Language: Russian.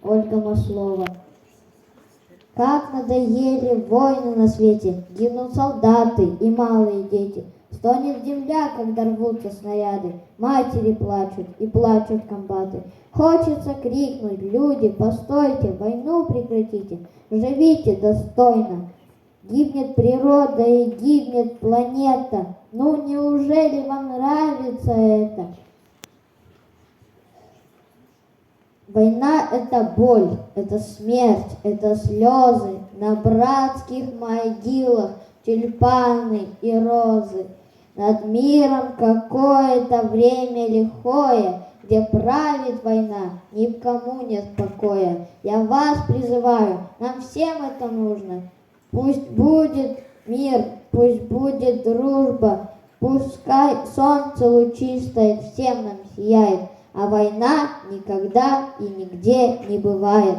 Ольга Маслова. Как надоели войны на свете, гибнут солдаты и малые дети. Стонет земля, когда рвутся снаряды, матери плачут и плачут комбаты. Хочется крикнуть: люди, постойте, войну прекратите, живите достойно. Гибнет природа и гибнет планета. Ну неужели вам нравится это? Война — это боль, это смерть, это слезы на братских могилах, тюльпаны и розы. Над миром какое-то время лихое, где правит война, ни в кому нет покоя. Я вас призываю, нам всем это нужно. Пусть будет мир, пусть будет дружба, пускай солнце лучистое всем нам сияет, а война никогда и нигде не бывает.